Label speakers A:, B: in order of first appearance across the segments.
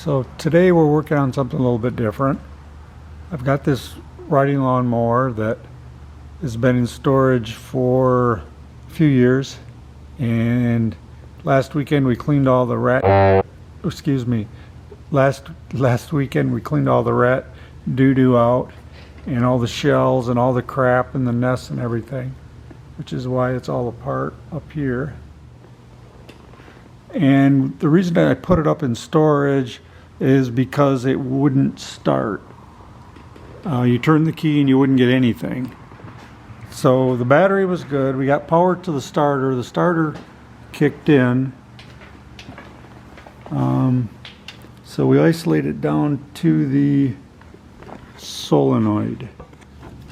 A: So today we're working on something a little bit different. I've got this riding lawn mower that has been in storage for a few years, and last weekend we cleaned all the last weekend we cleaned all the rat doo-doo out and all the shells and all the crap and the nests and everything, which is why it's all apart up here. And the reason that I put it up in storage is because it wouldn't start. You turn the key and you wouldn't get anything. So the battery was good. We got power to the starter. The starter kicked in. So we isolate it down to the solenoid.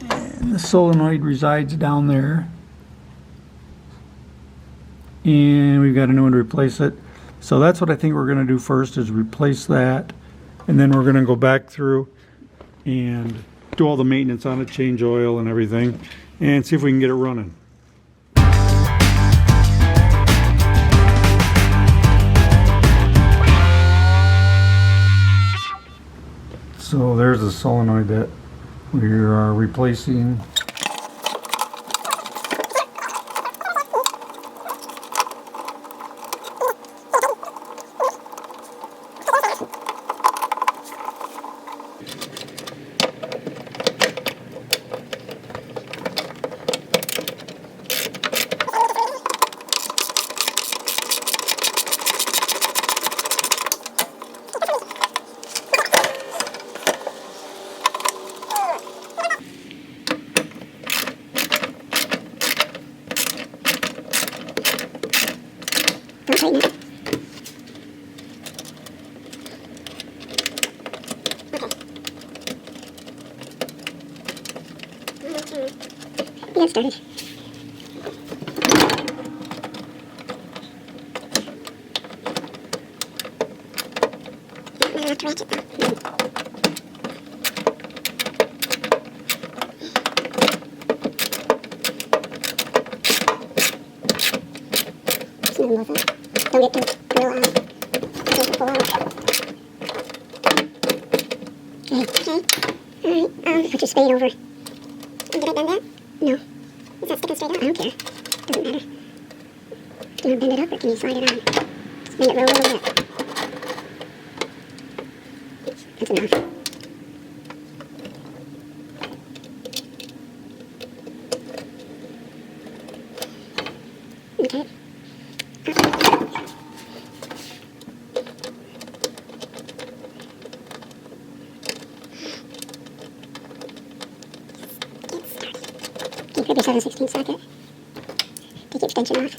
A: And the solenoid resides down there. And we've got a new one to replace it. So that's what I think we're going to do first, is replace that, and then we're going to go back through and do all the maintenance on it, change oil and everything, and see if we can get it running. So there's the solenoid that we are replacing.
B: Tighten it. Okay. Get started. Now I have to ratchet though. Smooth those up. Don't get too real pull out. Okay. Alright, put your spade over. Did I bend that? No. Is that sticking straight out? I don't care. Doesn't matter. Do you want to bend it up or can you slide it on? Just bend it real little bit. That's enough. Okay. Grab your 7/16 socket. Take the extension off.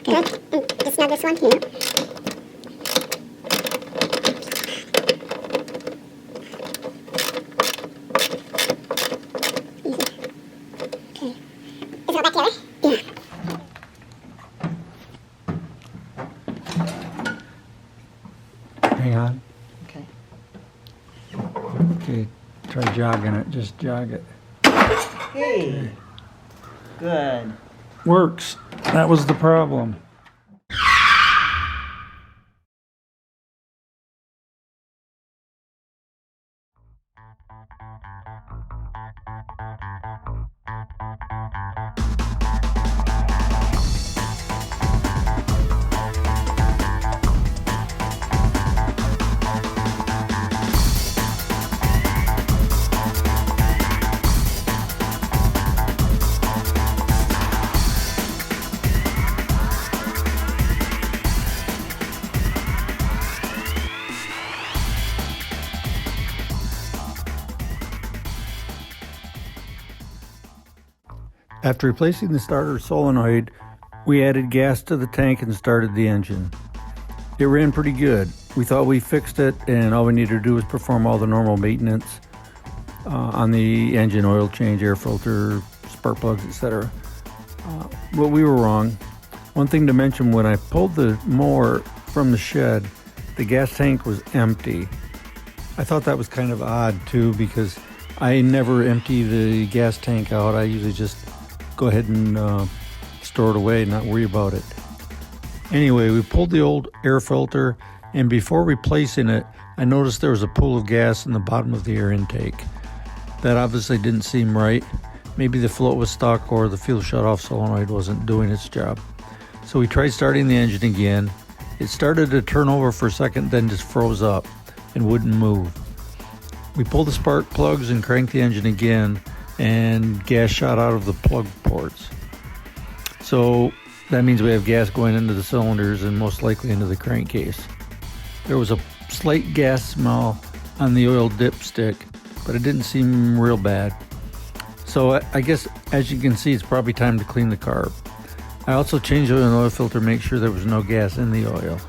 B: Okay, good. Just snug this one, yeah. Easy. Okay. Is it back together? Yeah.
A: Hang on.
B: Okay.
A: Okay, try jogging it. Just jog it.
B: Hey.
A: Okay.
B: Good.
A: Works. That was the problem. After replacing the starter solenoid, we added gas to the tank and started the engine. It ran pretty good. We thought we fixed it and all we needed to do was perform all the normal maintenance on the engine, oil change, air filter, spark plugs, etc. But we were wrong. One thing to mention, when I pulled the mower from the shed, the gas tank was empty. I thought that was kind of odd too, because I never empty the gas tank out. I usually just go ahead and store it away and not worry about it. Anyway, we pulled the old air filter, and before replacing it, I noticed there was a pool of gas in the bottom of the air intake. That obviously didn't seem right. Maybe the float was stuck or the fuel shutoff solenoid wasn't doing its job. So we tried starting the engine again. It started to turn over for a second, then just froze up and wouldn't move. We pulled the spark plugs and cranked the engine again, and gas shot out of the plug ports. So that means we have gas going into the cylinders and most likely into the crankcase. There was a slight gas smell on the oil dipstick, but it didn't seem real bad. So I guess, as you can see, it's probably time to clean the carb. I also changed the oil filter to make sure there was no gas in the oil.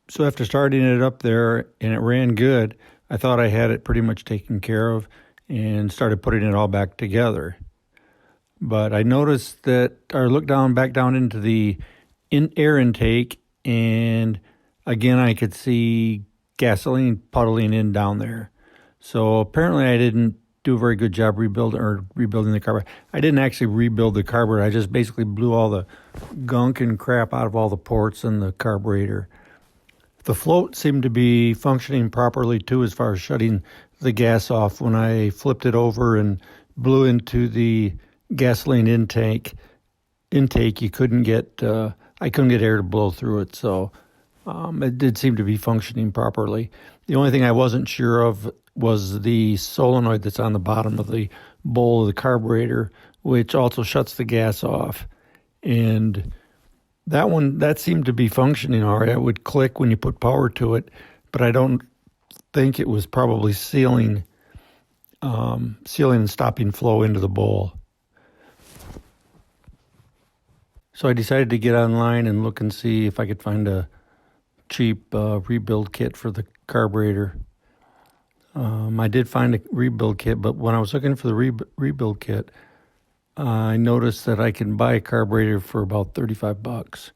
A: So after starting it up there and it ran good, I thought I had it pretty much taken care of and started putting it all back together. But I noticed that I looked back down into the air intake, and again I could see gasoline puddling in down there. So apparently I didn't do a very good job rebuilding the carburetor. I didn't actually rebuild the carburetor. I just basically blew all the gunk and crap out of all the ports in the carburetor. The float seemed to be functioning properly too, as far as shutting the gas off. When I flipped it over and blew into the gasoline intake, you couldn't get I couldn't get air to blow through it. So it did seem to be functioning properly. The only thing I wasn't sure of was the solenoid that's on the bottom of the bowl of the carburetor, which also shuts the gas off. And that seemed to be functioning all right. It would click when you put power to it, but I don't think it was probably sealing and stopping flow into the bowl. So I decided to get online and look and see if I could find a cheap rebuild kit for the carburetor. I did find a rebuild kit, but when I was looking for the rebuild kit, I noticed that I can buy a carburetor for about $35.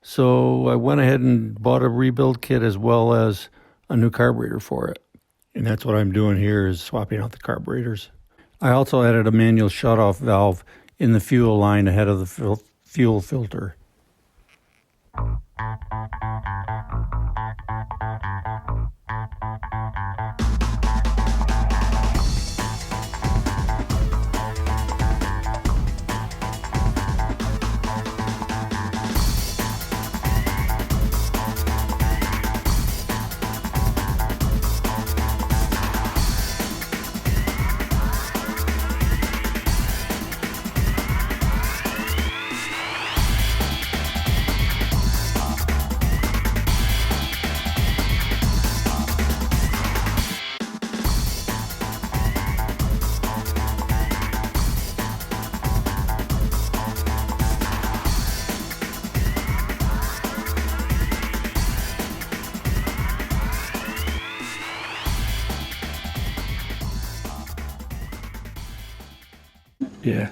A: So I went ahead and bought a rebuild kit as well as a new carburetor for it. And that's what I'm doing here, is swapping out the carburetors. I also added a manual shutoff valve in the fuel line ahead of the fuel filter. Yeah.